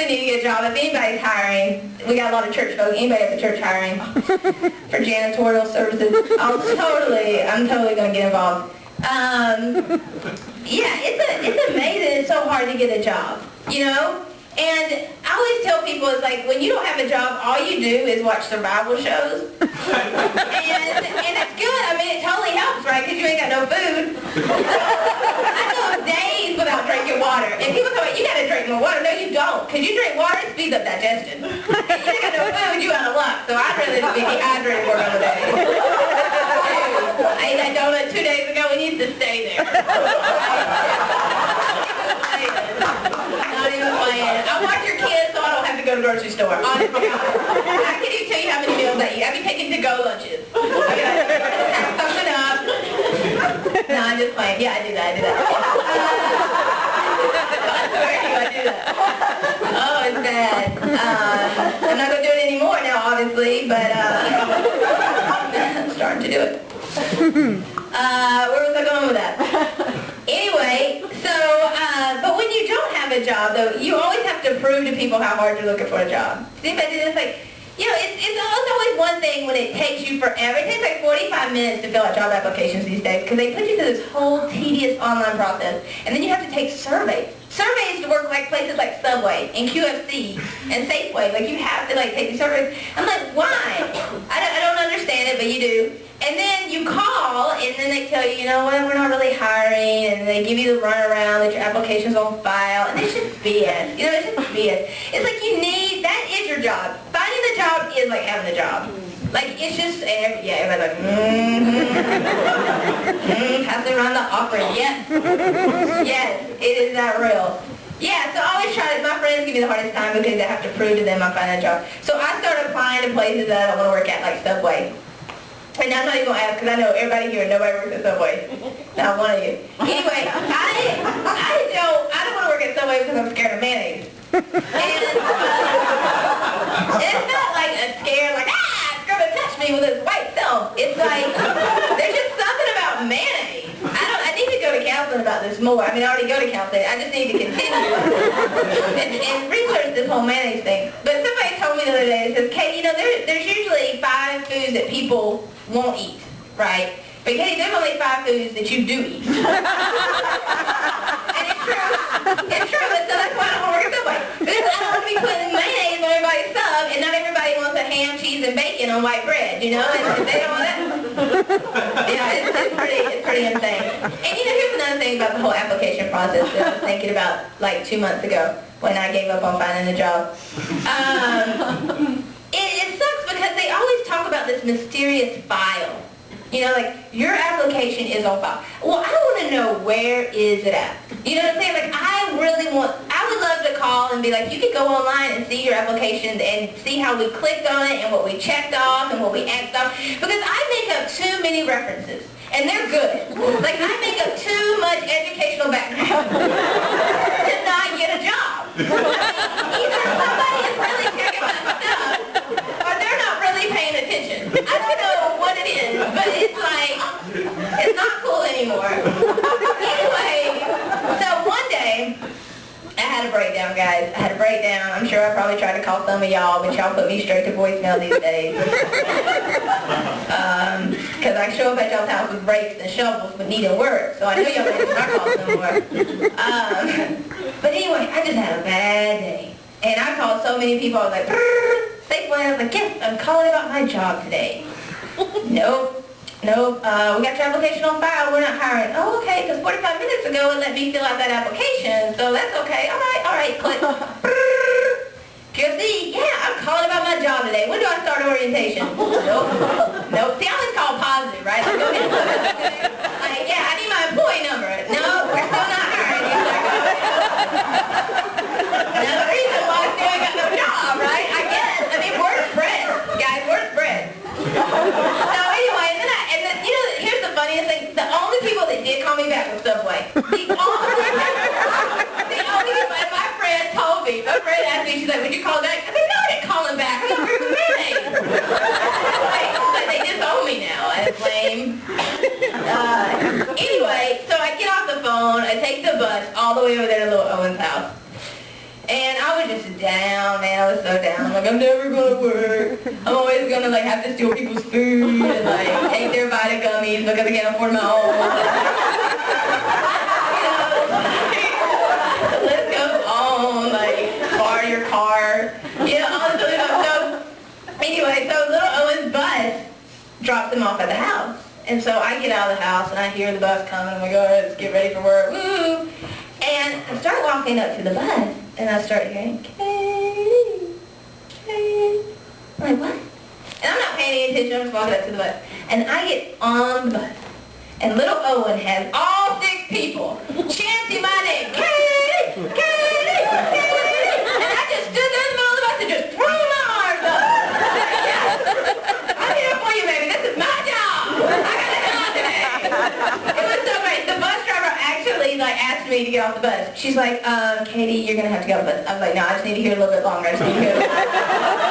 really need to get a job. If anybody's hiring, we got a lot of church folks. Anybody at the church hiring for janitorial services? I'm totally going to get involved. Yeah, it's amazing. It's so hard to get a job, you know? And I always tell people, it's like, when you don't have a job, all you do is watch survival shows. and it's good. I mean, it totally helps, right? Because you ain't got no food. I go days without drinking water. And people tell me, you got to drink more water. No, you don't. Because you drink water, it speeds up digestion. If you ain't got no food, you out of luck. So I'd rather be dehydrated for another day. I ate that donut 2 days ago. It needs to stay there. Not even playing. I watch your kids so I don't have to go to the grocery store. Honest to God. I can't even tell you how many meals I eat. I be taking to-go lunches. I pack something up. No, I'm just playing. Yeah, I do that. I do that. Oh, it's bad. I'm not going to do it anymore now, obviously, but I'm starting to do it. Where was I going with that? Anyway, so, but when you don't have a job, though, you always have to prove to people how hard you're looking for a job. See if I do this? Like, you know, it's always one thing when it takes you forever. It takes like 45 minutes to fill out job applications these days because they put you through this whole tedious online process. And then you have to take surveys. Surveys to work like places like Subway and QFC and Safeway. Like, you have to, like, take these surveys. I'm like, why? I don't understand it, but you do. And then you call, and then they tell you, you know what, we're not really hiring, and they give you the runaround that your application's on file, and it's just BS. You know, it's just BS. It's like that is your job. Finding the job is like having the job. Like, it's just, everybody's like, passing around the offering. Yes, it is that real. Yeah, so I always try to, my friends give me the hardest time because I have to prove to them I'm finding a job. So I started applying to places that I don't want to work at, like Subway. And I'm not even going to ask because I know everybody here, nobody works at Subway. Not one of you. Anyway, I don't want to work at Subway because I'm scared of mayonnaise. And it's not like a scare, like, it's going to touch me with its white self. It's like, there's just something about mayonnaise. I need to go to counseling about this more. I mean, I already go to counseling. I just need to continue and research this whole mayonnaise thing. But somebody told me the other day, it says, Katie, you know, there's usually 5 foods that people won't eat, right? But Katie, there's only 5 foods that you do eat. And it's true. It's true, but so that's why I don't want to work at Subway. Because I don't want to be putting mayonnaise on everybody's sub, and not everybody wants a ham, cheese, and bacon on white bread, you know? And they don't want that. Yeah, it's pretty insane. And you know, here's another thing about the whole application process that I was thinking about like 2 months ago when I gave up on finding a job. It sucks because they always talk about this mysterious file. You know, like, your application is on file. Well, I want to know, where is it at? You know what I'm saying? Like, I would love to call and be like, you can go online and see your applications and see how we clicked on it and what we checked off and what we X'd off. Because I make up too many references. And they're good. Like, I make up too much educational background to not get a job. Either somebody is really checking my stuff, or they're not really paying attention. I don't know what it is, but it's like, it's not cool anymore. Anyway, so one day, I had a breakdown, guys. I had a breakdown. I'm sure I probably tried to call some of y'all, but y'all put me straight to voicemail these days. Because I show up at y'all's house with rakes and shovels but needing work, so I know y'all don't answer my calls no more. But anyway, I just had a bad day. And I called so many people. I was like, Safeway. I was like, yes, I'm calling about my job today. Nope, we got your application on file, we're not hiring. Oh, okay, because 45 minutes ago it let me fill out that application, so that's okay. All right, click. QFC, yeah, I'm calling about my job today. When do I start orientation? Nope. See, I always call positive, right? Like, go ahead. Like, yeah, I need my employee number. No, we're still not hiring you. Like, another reason why I still ain't got no job, right? I get it. I mean, word spread, guys, word spread. So anyway, and then, you know, here's the funniest thing. The only people that did call me back was Subway. The only people, and my friend told me, my friend asked me, she's like, would you call back? I said, no, I didn't call him back. I got rid of mayonnaise. Like, they disown me now. That's lame. Anyway, so I get off the phone, I take the bus all the way over there to Little Owen's house. And I was just down, man. I was so down. Like, I'm never gonna work. I'm always gonna like have to steal people's food and like take their Vita gummies because I can't afford my own. You know, the list goes on. Like, borrow your car. You know, all this other stuff. So anyway, so little Owen's bus drops him off at the house. And so I get out of the house and I hear the bus coming. I'm like, all right, let's get ready for work. Woo! And I start walking up to the bus and I start hearing, Katie, Katie. I'm like, what? And I'm not paying any attention. I'm just walking up to the bus. And I get on the bus. And little Owen has all 6 people chanting my name. Katie, Katie, Katie. And I just stood there in the middle of the bus and just threw my arms up. I'm here for you, baby. This is my job. I got a job today. It was so great. The bus driver actually like asked me to get off the bus. She's like, Katie, you're going to have to get off the bus. I was like, no, I just need to hear a little bit longer. I just need to hear a little bit longer.